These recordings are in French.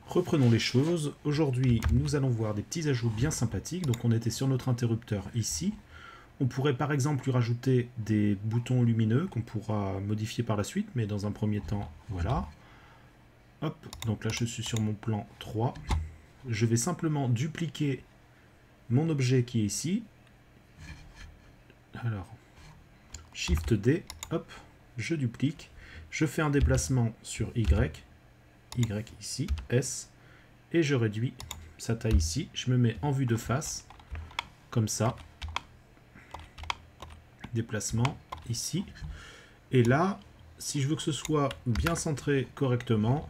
Reprenons les choses. Aujourd'hui, nous allons voir des petits ajouts bien sympathiques. Donc on était sur notre interrupteur ici. On pourrait par exemple lui rajouter des boutons lumineux qu'on pourra modifier par la suite, mais dans un premier temps, voilà. Hop, donc là je suis sur mon plan 3. Je vais simplement dupliquer mon objet qui est ici. Alors, Shift D, hop, je duplique. Je fais un déplacement sur Y ici, S, et je réduis sa taille ici. Je me mets en vue de face, comme ça. Déplacement ici. Et là, si je veux que ce soit bien centré correctement,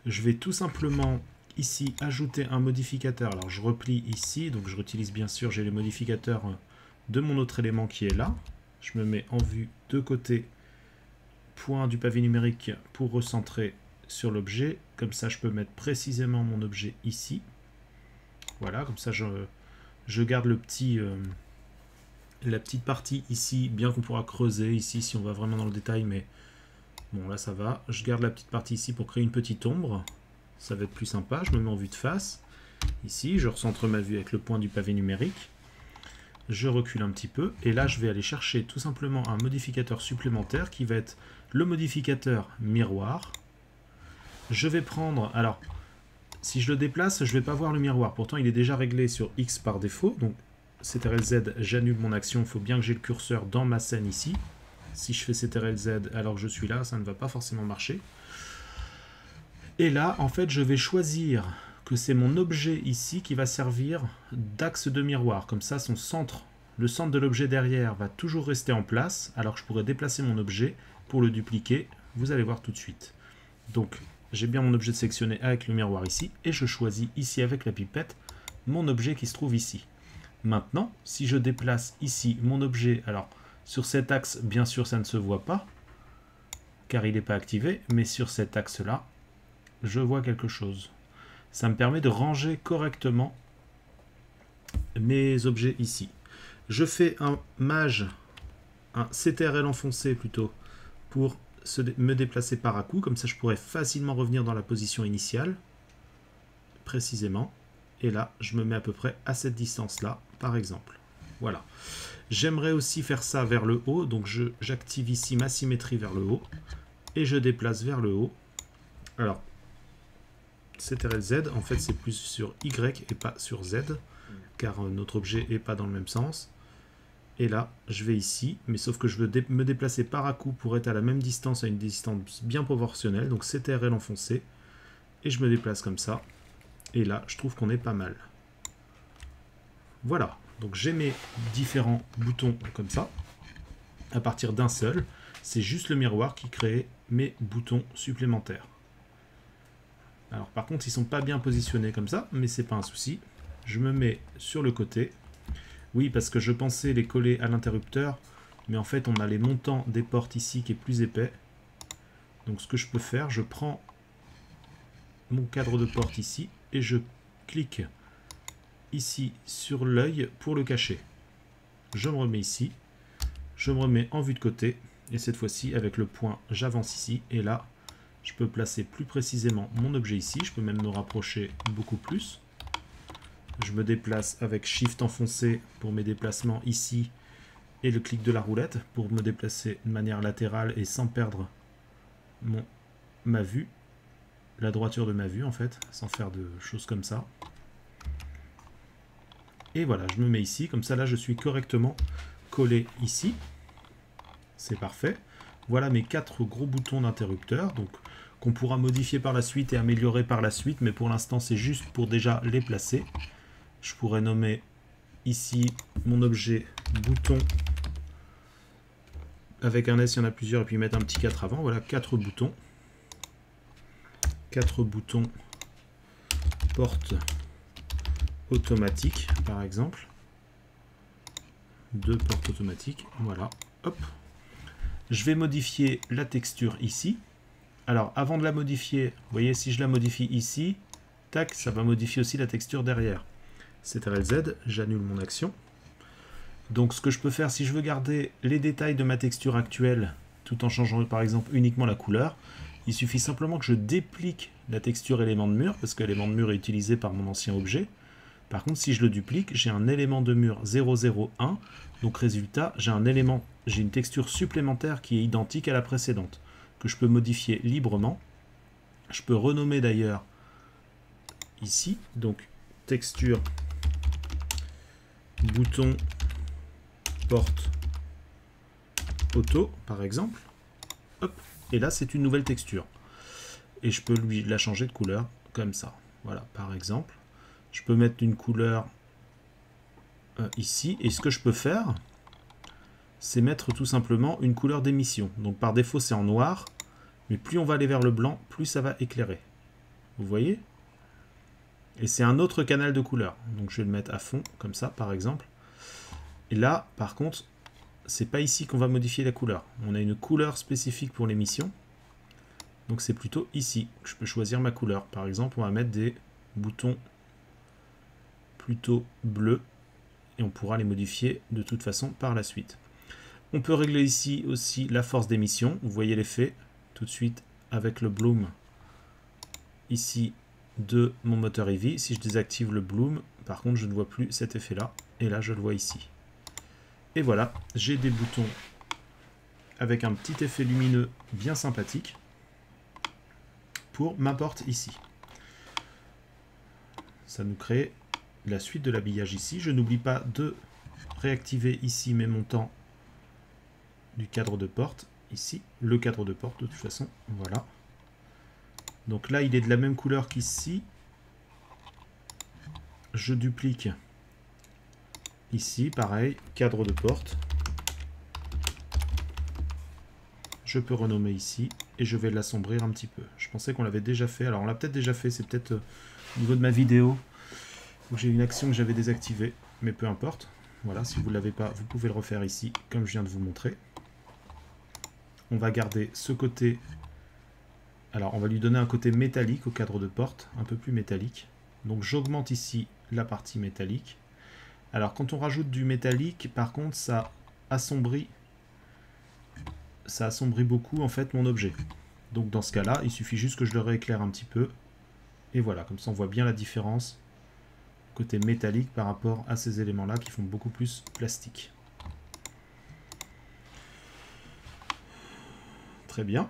je vais tout simplement ici ajouter un modificateur. Alors je replie ici, donc je réutilise bien sûr, j'ai les modificateurs de mon autre élément qui est là. Je me mets en vue de côté, point du pavé numérique pour recentrer sur l'objet. Comme ça je peux mettre précisément mon objet ici. Voilà, comme ça je garde le petit, la petite partie ici, bien qu'on pourra creuser ici si on va vraiment dans le détail, mais bon là ça va. Je garde la petite partie ici pour créer une petite ombre. Ça va être plus sympa. Je me mets en vue de face. Ici, je recentre ma vue avec le point du pavé numérique. Je recule un petit peu. Et là, je vais aller chercher tout simplement un modificateur supplémentaire qui va être le modificateur miroir. Je vais prendre... Alors, si je le déplace, je ne vais pas voir le miroir. Pourtant, il est déjà réglé sur X par défaut. Donc, CTRL-Z, j'annule mon action. Il faut bien que j'ai le curseur dans ma scène ici. Si je fais CTRL-Z alors que je suis là, ça ne va pas forcément marcher. Et là, en fait, je vais choisir que c'est mon objet ici qui va servir d'axe de miroir. Comme ça, son centre, le centre de l'objet derrière va toujours rester en place, alors que je pourrais déplacer mon objet pour le dupliquer. Vous allez voir tout de suite. Donc, j'ai bien mon objet sélectionné avec le miroir ici, et je choisis ici avec la pipette mon objet qui se trouve ici. Maintenant, si je déplace ici mon objet, alors sur cet axe, bien sûr, ça ne se voit pas, car il n'est pas activé, mais sur cet axe-là, je vois quelque chose. Ça me permet de ranger correctement mes objets ici. Je fais un mage, un CTRL enfoncé plutôt, pour me déplacer par à coup. Comme ça, je pourrais facilement revenir dans la position initiale, précisément. Et là, je me mets à peu près à cette distance-là, par exemple. Voilà. J'aimerais aussi faire ça vers le haut. Donc, j'active ici ma symétrie vers le haut. Et je déplace vers le haut. Alors, CTRL-Z, en fait c'est plus sur Y et pas sur Z, car notre objet n'est pas dans le même sens. Et là, je vais ici, mais sauf que je veux me déplacer par à coup pour être à la même distance, à une distance bien proportionnelle, donc CTRL enfoncé, et je me déplace comme ça. Et là, je trouve qu'on est pas mal. Voilà, donc j'ai mes différents boutons comme ça, à partir d'un seul. C'est juste le miroir qui crée mes boutons supplémentaires. Alors par contre, ils sont pas bien positionnés comme ça, mais c'est pas un souci. Je me mets sur le côté. Oui, parce que je pensais les coller à l'interrupteur, mais en fait, on a les montants des portes ici qui est plus épais. Donc ce que je peux faire, je prends mon cadre de porte ici et je clique ici sur l'œil pour le cacher. Je me remets ici, je me remets en vue de côté, et cette fois-ci, avec le point, j'avance ici, et là, je peux placer plus précisément mon objet ici. Je peux même me rapprocher beaucoup plus. Je me déplace avec Shift enfoncé pour mes déplacements ici et le clic de la roulette pour me déplacer de manière latérale et sans perdre ma vue, la droiture de ma vue en fait, sans faire de choses comme ça. Et voilà, je me mets ici. Comme ça, là, je suis correctement collé ici. C'est parfait. Voilà mes 4 gros boutons d'interrupteur, donc qu'on pourra modifier par la suite et améliorer par la suite, mais pour l'instant c'est juste pour déjà les placer. Je pourrais nommer ici mon objet bouton avec un S, il y en a plusieurs, et puis mettre un petit 4 avant. Voilà, 4 boutons. 4 boutons porte automatique, par exemple. 2 portes automatiques, voilà, hop. Je vais modifier la texture ici. Alors, avant de la modifier, vous voyez, si je la modifie ici, tac, ça va modifier aussi la texture derrière. CTRL-Z, j'annule mon action. Donc, ce que je peux faire, si je veux garder les détails de ma texture actuelle, tout en changeant, par exemple, uniquement la couleur, Il suffit simplement que je déplique la texture élément de mur, parce que l'élément de mur est utilisé par mon ancien objet. Par contre, si je le duplique, j'ai un élément de mur 001, donc résultat, j'ai une texture supplémentaire qui est identique à la précédente, que je peux modifier librement. Je peux renommer d'ailleurs ici, donc texture bouton porte auto par exemple. Hop, et là c'est une nouvelle texture. Et je peux lui la changer de couleur comme ça. Voilà, par exemple. Je peux mettre une couleur ici. Et ce que je peux faire, c'est mettre tout simplement une couleur d'émission. Donc par défaut c'est en noir. Mais plus on va aller vers le blanc, plus ça va éclairer. Vous voyez? Et c'est un autre canal de couleur. Donc je vais le mettre à fond, comme ça, par exemple. Et là, par contre, c'est pas ici qu'on va modifier la couleur. On a une couleur spécifique pour l'émission. Donc c'est plutôt ici que je peux choisir ma couleur. Par exemple, on va mettre des boutons plutôt bleus. Et on pourra les modifier de toute façon par la suite. On peut régler ici aussi la force d'émission. Vous voyez l'effet tout de suite avec le bloom ici de mon moteur Eevee. Si je désactive le bloom, par contre je ne vois plus cet effet là, et là je le vois ici. Et voilà, j'ai des boutons avec un petit effet lumineux bien sympathique pour ma porte ici. Ça nous crée la suite de l'habillage ici. Je n'oublie pas de réactiver ici mes montants du cadre de porte. Ici, le cadre de porte de toute façon, voilà. Donc là, il est de la même couleur qu'ici. Je duplique ici, pareil, cadre de porte. Je peux renommer ici et je vais l'assombrir un petit peu. Je pensais qu'on l'avait déjà fait. Alors on l'a peut-être déjà fait, c'est peut-être au niveau de ma vidéo où j'ai une action que j'avais désactivée, mais peu importe. Voilà, si vous ne l'avez pas, vous pouvez le refaire ici, comme je viens de vous montrer. On va garder ce côté. Alors, on va lui donner un côté métallique au cadre de porte, un peu plus métallique. Donc, j'augmente ici la partie métallique. Alors, quand on rajoute du métallique, par contre, ça assombrit beaucoup, en fait, mon objet. Donc, dans ce cas-là, il suffit juste que je le rééclaire un petit peu. Et voilà, comme ça, on voit bien la différence côté métallique par rapport à ces éléments-là qui font beaucoup plus plastique. Très bien.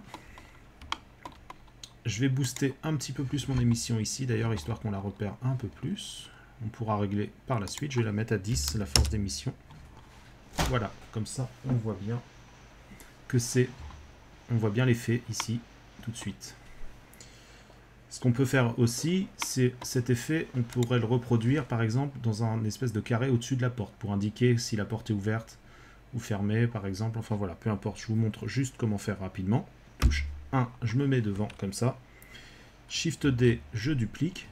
Je vais booster un petit peu plus mon émission ici, d'ailleurs, histoire qu'on la repère un peu plus. On pourra régler par la suite. Je vais la mettre à 10, la force d'émission. Voilà, comme ça, on voit bien que c'est... On voit bien l'effet ici, tout de suite. Ce qu'on peut faire aussi, c'est cet effet, on pourrait le reproduire, par exemple, dans un espèce de carré au-dessus de la porte, pour indiquer si la porte est ouverte ou fermée, par exemple. Enfin voilà, peu importe, je vous montre juste comment faire rapidement. Touche 1, je me mets devant, comme ça. Shift D, je duplique.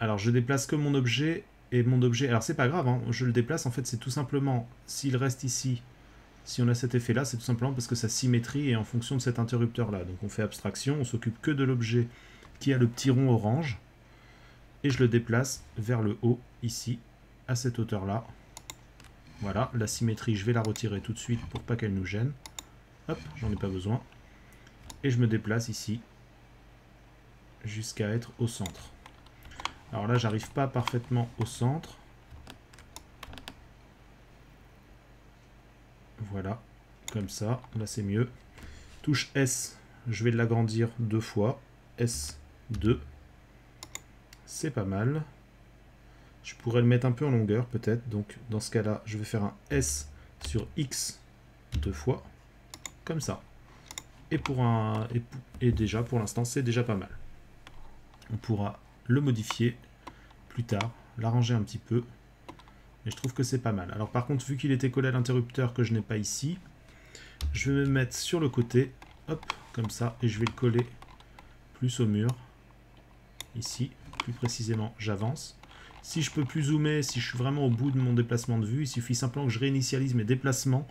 Alors, je déplace que mon objet, et mon objet... Alors, c'est pas grave, hein, je le déplace, en fait, c'est tout simplement, s'il reste ici, si on a cet effet-là, c'est tout simplement parce que sa symétrie est en fonction de cet interrupteur-là. Donc, on fait abstraction, on s'occupe que de l'objet qui a le petit rond orange, et je le déplace vers le haut, ici, à cette hauteur-là. Voilà, la symétrie, je vais la retirer tout de suite pour pas qu'elle nous gêne. Hop, j'en ai pas besoin. Et je me déplace ici, jusqu'à être au centre. Alors là, j'arrive pas parfaitement au centre. Voilà, comme ça, là c'est mieux. Touche S, je vais l'agrandir 2 fois. S2, c'est pas mal. Je pourrais le mettre un peu en longueur peut-être, donc dans ce cas-là, je vais faire un S sur X 2 fois, comme ça. Et déjà, pour l'instant, c'est déjà pas mal. On pourra le modifier plus tard, l'arranger un petit peu. Mais je trouve que c'est pas mal. Alors par contre, vu qu'il était collé à l'interrupteur que je n'ai pas ici, je vais me mettre sur le côté, hop, comme ça, et je vais le coller plus au mur. Ici, plus précisément, j'avance. Si je peux plus zoomer, si je suis vraiment au bout de mon déplacement de vue, il suffit simplement que je réinitialise mes déplacements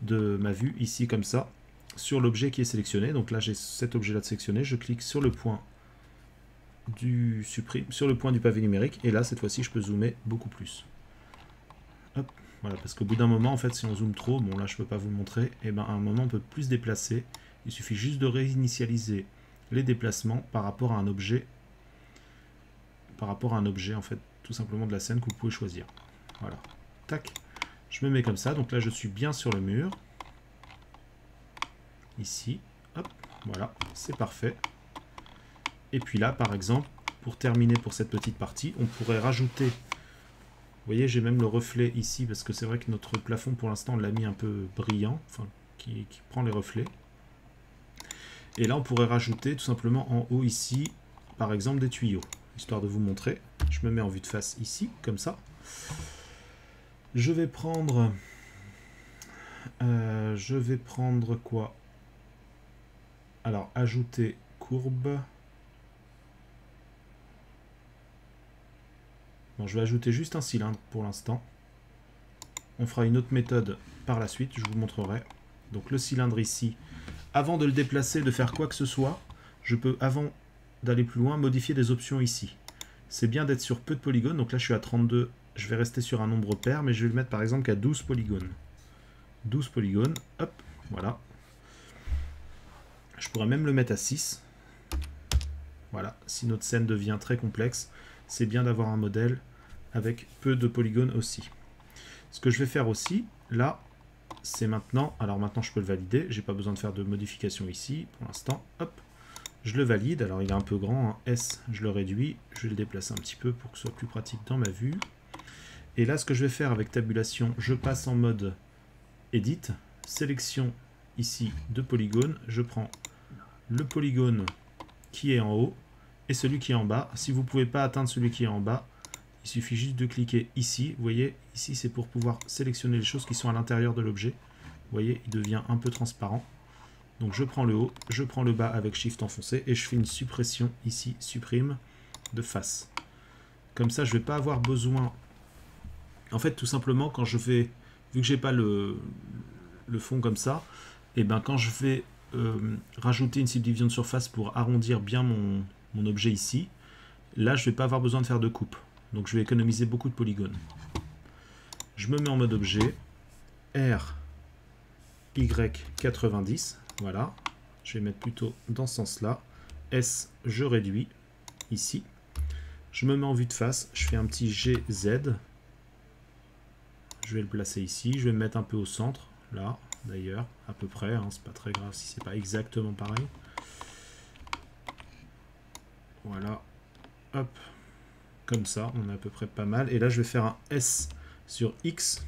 de ma vue, ici comme ça, sur l'objet qui est sélectionné. Donc là, j'ai cet objet-là de sélectionné, je clique sur le point du pavé numérique, et là, cette fois-ci, je peux zoomer beaucoup plus. Hop, voilà, parce qu'au bout d'un moment, en fait, si on zoome trop, bon là, je peux pas vous le montrer, et ben à un moment, on peut plus se déplacer, Il suffit juste de réinitialiser les déplacements par rapport à un objet, en fait, tout simplement de la scène que vous pouvez choisir. Voilà. Tac. Je me mets comme ça. Donc là, je suis bien sur le mur. Ici. Hop. Voilà. C'est parfait. Et puis là, par exemple, pour terminer pour cette petite partie, on pourrait rajouter... Vous voyez, j'ai même le reflet ici, parce que c'est vrai que notre plafond, pour l'instant, on l'a mis un peu brillant, enfin, qui prend les reflets. Et là, on pourrait rajouter tout simplement en haut ici, par exemple, des tuyaux, histoire de vous montrer. Je me mets en vue de face ici, comme ça. Je vais prendre quoi? Alors, ajouter courbe. Bon, je vais ajouter juste un cylindre pour l'instant. On fera une autre méthode par la suite, je vous montrerai. Donc le cylindre ici, avant de le déplacer, de faire quoi que ce soit, je peux, avant d'aller plus loin, modifier des options ici. C'est bien d'être sur peu de polygones, donc là je suis à 32, je vais rester sur un nombre pair, mais je vais le mettre par exemple qu'à 12 polygones. 12 polygones, hop, voilà. Je pourrais même le mettre à 6. Voilà, si notre scène devient très complexe, c'est bien d'avoir un modèle avec peu de polygones aussi. Ce que je vais faire aussi, là, c'est maintenant, alors maintenant je peux le valider, j'ai pas besoin de faire de modification ici, pour l'instant, hop, je le valide, alors il est un peu grand, hein. S, je le réduis, je vais le déplacer un petit peu pour que ce soit plus pratique dans ma vue. Et là, ce que je vais faire avec tabulation, je passe en mode Edit, sélection ici de polygones, je prends le polygone qui est en haut et celui qui est en bas. Si vous ne pouvez pas atteindre celui qui est en bas, il suffit juste de cliquer ici. Vous voyez, ici c'est pour pouvoir sélectionner les choses qui sont à l'intérieur de l'objet. Vous voyez, il devient un peu transparent. Donc je prends le haut, je prends le bas avec Shift enfoncé et je fais une suppression ici, supprime de face. Comme ça, je ne vais pas avoir besoin... En fait, tout simplement, quand je vais... Vu que j'ai pas le fond comme ça, et ben quand je vais rajouter une subdivision de surface pour arrondir bien mon objet ici, là, je ne vais pas avoir besoin de faire de coupe. Donc je vais économiser beaucoup de polygones. Je me mets en mode objet, R, Y, 90, voilà. Je vais mettre plutôt dans ce sens-là. S, je réduis, ici. Je me mets en vue de face, je fais un petit GZ. Je vais le placer ici, je vais me mettre un peu au centre, là, d'ailleurs, à peu près, hein, c'est pas très grave si c'est pas exactement pareil. Voilà, hop. Comme ça, on est à peu près pas mal. Et là, je vais faire un S sur X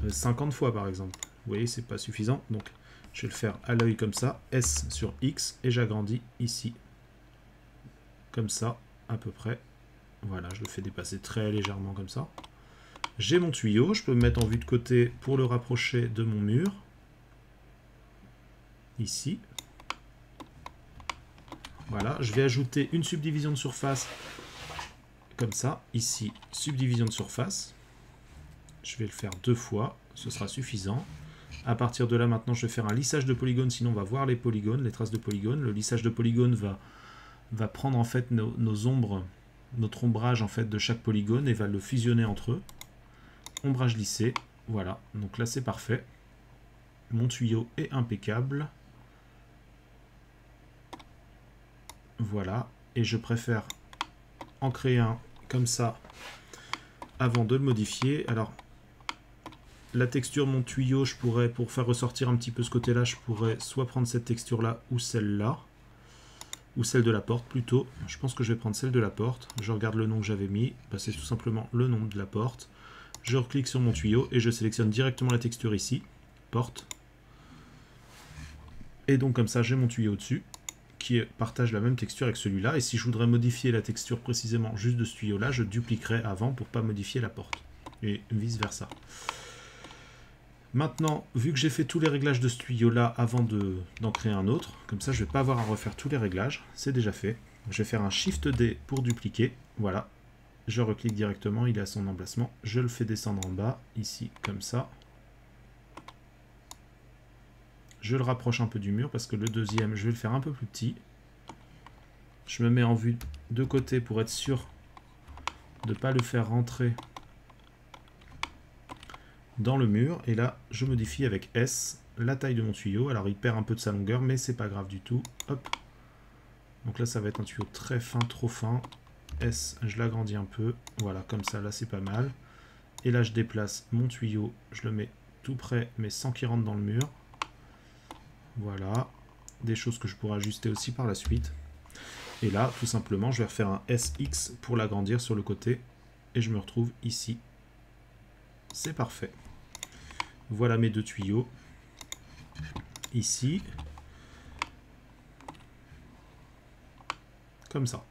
50 fois, par exemple. Vous voyez, c'est pas suffisant. Donc, je vais le faire à l'œil comme ça. S sur X. Et j'agrandis ici. Comme ça, à peu près. Voilà, je le fais dépasser très légèrement comme ça. J'ai mon tuyau. Je peux me mettre en vue de côté pour le rapprocher de mon mur. Ici. Voilà, je vais ajouter une subdivision de surface. Comme ça, ici, subdivision de surface. Je vais le faire 2 fois, ce sera suffisant. À partir de là, maintenant, je vais faire un lissage de polygones, sinon on va voir les polygones, les traces de polygones. Le lissage de polygones va prendre en fait nos ombres, notre ombrage en fait de chaque polygone et va le fusionner entre eux. Ombrage lissé, voilà. Donc là, c'est parfait. Mon tuyau est impeccable. Voilà. Et je préfère en créer un comme ça avant de le modifier. Alors la texture de mon tuyau, je pourrais, pour faire ressortir un petit peu ce côté là, je pourrais soit prendre cette texture là ou celle-là, ou celle de la porte plutôt. Je pense que je vais prendre celle de la porte. Je regarde le nom que j'avais mis, bah, c'est tout simplement le nom de la porte. Je reclique sur mon tuyau et je sélectionne directement la texture ici, porte, et donc comme ça j'ai mon tuyau dessus qui partage la même texture avec celui-là. Et si je voudrais modifier la texture précisément juste de ce tuyau-là, je dupliquerai avant pour ne pas modifier la porte. Et vice-versa. Maintenant, vu que j'ai fait tous les réglages de ce tuyau-là avant d'en créer un autre, comme ça je ne vais pas avoir à refaire tous les réglages, c'est déjà fait. Je vais faire un Shift D pour dupliquer. Voilà. Je reclique directement, il est à son emplacement. Je le fais descendre en bas, ici, comme ça. Je le rapproche un peu du mur parce que le deuxième, je vais le faire un peu plus petit. Je me mets en vue de côté pour être sûr de ne pas le faire rentrer dans le mur. Et là, je modifie avec S la taille de mon tuyau. Alors il perd un peu de sa longueur, mais c'est pas grave du tout. Hop. Donc là, ça va être un tuyau très fin, trop fin. S, je l'agrandis un peu. Voilà, comme ça, là, c'est pas mal. Et là, je déplace mon tuyau. Je le mets tout près, mais sans qu'il rentre dans le mur. Voilà. Des choses que je pourrais ajuster aussi par la suite. Et là, tout simplement, je vais refaire un SX pour l'agrandir sur le côté. Et je me retrouve ici. C'est parfait. Voilà mes deux tuyaux. Ici. Comme ça.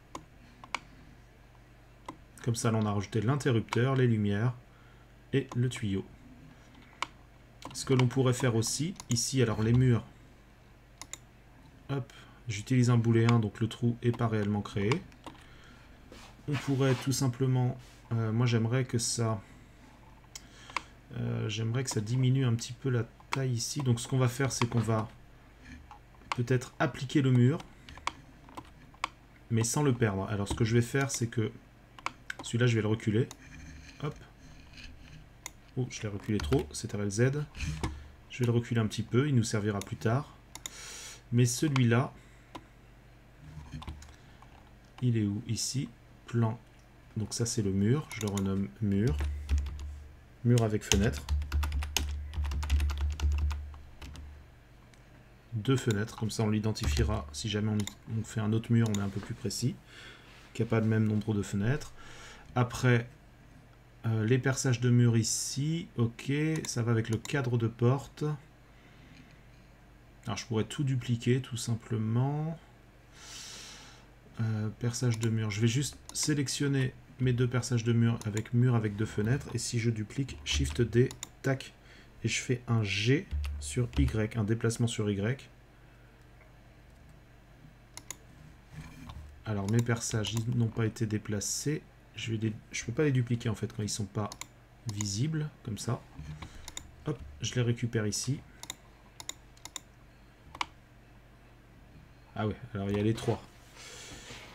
Comme ça, là, on a rajouté l'interrupteur, les lumières et le tuyau. Ce que l'on pourrait faire aussi, ici, alors les murs. Hop, j'utilise un boulet 1, donc le trou n'est pas réellement créé. On pourrait tout simplement... moi, j'aimerais que ça diminue un petit peu la taille ici. Donc, ce qu'on va faire, c'est qu'on va peut-être appliquer le mur, mais sans le perdre. Alors, ce que je vais faire, c'est que celui-là, je vais le reculer. Hop. Oh, je l'ai reculé trop, c'est RLZ. Je vais le reculer un petit peu, il nous servira plus tard. Mais celui-là, il est où? Ici, plan. Donc ça, c'est le mur. Je le renomme mur. Mur avec fenêtre. 2 fenêtres, comme ça on l'identifiera. Si jamais on fait un autre mur, on est un peu plus précis. Qui n'a pas le même nombre de fenêtres. Après, les perçages de murs ici. Ok, ça va avec le cadre de porte. Alors je pourrais tout dupliquer tout simplement. Perçage de mur. Je vais juste sélectionner mes deux perçages de mur avec 2 fenêtres. Et si je duplique, Shift D, tac. Et je fais un G sur Y, un déplacement sur Y. Alors mes perçages, ils n'ont pas été déplacés. Je ne peux pas les dupliquer en fait quand ils ne sont pas visibles, comme ça. Hop, je les récupère ici. Ah ouais, alors il y a les 3.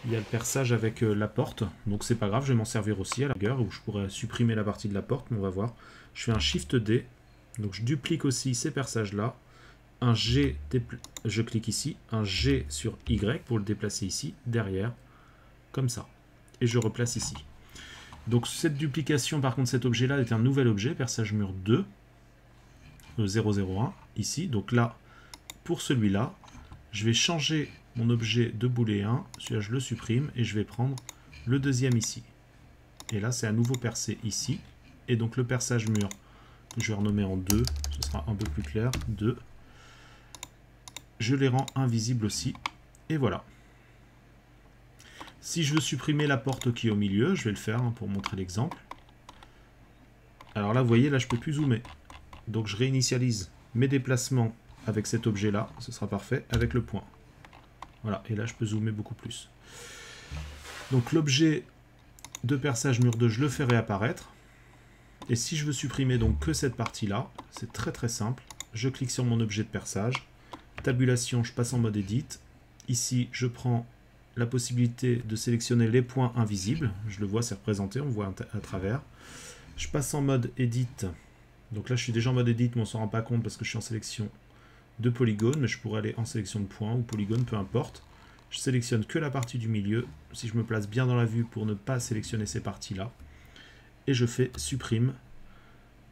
Il y a le perçage avec la porte, donc c'est pas grave, je vais m'en servir aussi à la rigueur, où je pourrais supprimer la partie de la porte, mais on va voir. Je fais un Shift D, donc je duplique aussi ces perçages-là. Un G, je clique ici, un G sur Y pour le déplacer ici, derrière, comme ça. Et je replace ici. Donc cette duplication, par contre, cet objet-là est un nouvel objet, perçage mur 2, 001, ici. Donc là, pour celui-là, je vais changer mon objet de boulet 1, celui-là je le supprime, et je vais prendre le deuxième ici. Et là, c'est à nouveau percé ici. Et donc le perçage mur, que je vais renommer en 2, ce sera un peu plus clair, 2. Je les rends invisibles aussi, et voilà. Si je veux supprimer la porte qui est au milieu, je vais le faire pour montrer l'exemple. Alors là, vous voyez, là je ne peux plus zoomer. Donc je réinitialise mes déplacements avec cet objet-là, ce sera parfait, avec le point. Voilà, et là je peux zoomer beaucoup plus. Donc l'objet de perçage mur 2, je le fais réapparaître. Et si je veux supprimer donc que cette partie-là, c'est très très simple. Je clique sur mon objet de perçage. Tabulation, je passe en mode Edit. Ici, je prends la possibilité de sélectionner les points invisibles. Je le vois, c'est représenté, on voit à travers. Je passe en mode Edit. Donc là, je suis déjà en mode Edit, mais on ne s'en rend pas compte parce que je suis en sélection de polygone, mais je pourrais aller en sélection de points ou polygone, peu importe. Je sélectionne que la partie du milieu, si je me place bien dans la vue pour ne pas sélectionner ces parties-là. Et je fais supprime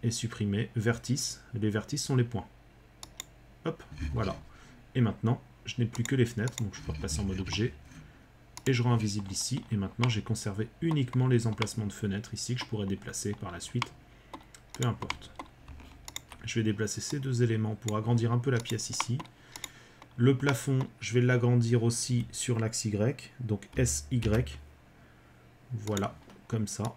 et supprimer vertice. Les vertices sont les points. Hop, voilà. Et maintenant, je n'ai plus que les fenêtres, donc je peux repasser en mode objet. Et je rends invisible ici. Et maintenant, j'ai conservé uniquement les emplacements de fenêtres ici que je pourrais déplacer par la suite. Peu importe. Je vais déplacer ces deux éléments pour agrandir un peu la pièce ici. Le plafond, je vais l'agrandir aussi sur l'axe Y, donc SY. Voilà, comme ça.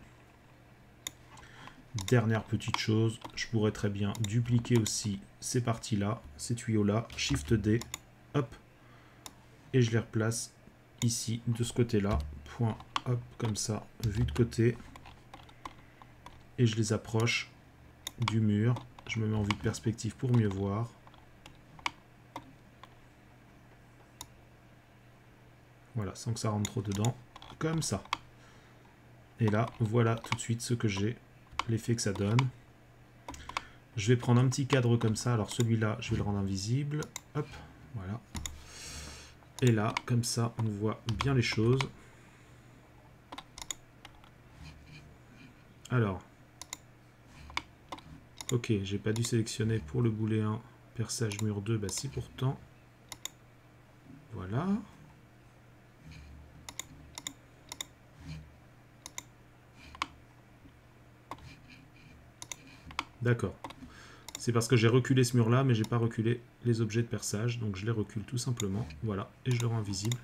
Dernière petite chose, je pourrais très bien dupliquer aussi ces parties-là, ces tuyaux-là, Shift D, hop, et je les replace ici, de ce côté-là, point, hop, comme ça, vue de côté, et je les approche du mur. Je me mets en vue de perspective pour mieux voir. Voilà, sans que ça rentre trop dedans. Comme ça. Et là, voilà tout de suite ce que j'ai. L'effet que ça donne. Je vais prendre un petit cadre comme ça. Alors celui-là, je vais le rendre invisible. Hop, voilà. Et là, comme ça, on voit bien les choses. Alors. Ok, j'ai pas dû sélectionner pour le boulet 1, perçage mur 2, bah si pourtant. Voilà. D'accord. C'est parce que j'ai reculé ce mur-là, mais j'ai pas reculé les objets de perçage, donc je les recule tout simplement. Voilà, et je le rends invisible.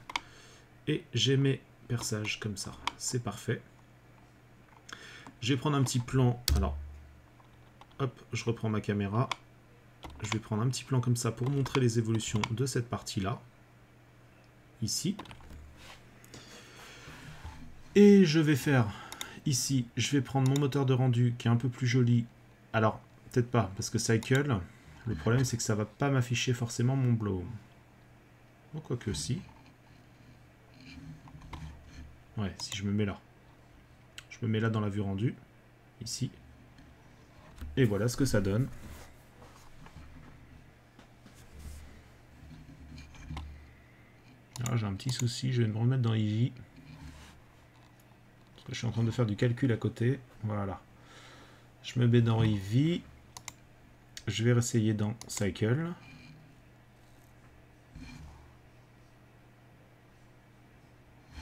Et j'ai mes perçages comme ça. C'est parfait. Je vais prendre un petit plan. Alors, hop, je reprends ma caméra. Je vais prendre un petit plan comme ça pour montrer les évolutions de cette partie-là. Ici. Et je vais faire ici, je vais prendre mon moteur de rendu qui est un peu plus joli. Alors, peut-être pas, parce que Cycle, le problème c'est que ça va pas m'afficher forcément mon blow. Bon, quoique si. Ouais, si je me mets là. Je me mets là dans la vue rendue. Ici. Et voilà ce que ça donne. Alors j'ai un petit souci, je vais me remettre dans Eevee. Parce que je suis en train de faire du calcul à côté. Voilà. Je me mets dans Eevee. Je vais réessayer dans Cycle.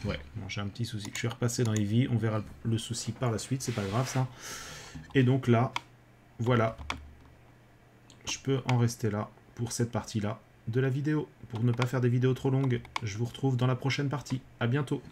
Ouais, bon, j'ai un petit souci. Je suis repassé dans Eevee. On verra le souci par la suite. C'est pas grave ça. Et donc là, voilà. Je peux en rester là pour cette partie-là de la vidéo. Pour ne pas faire des vidéos trop longues, je vous retrouve dans la prochaine partie. À bientôt.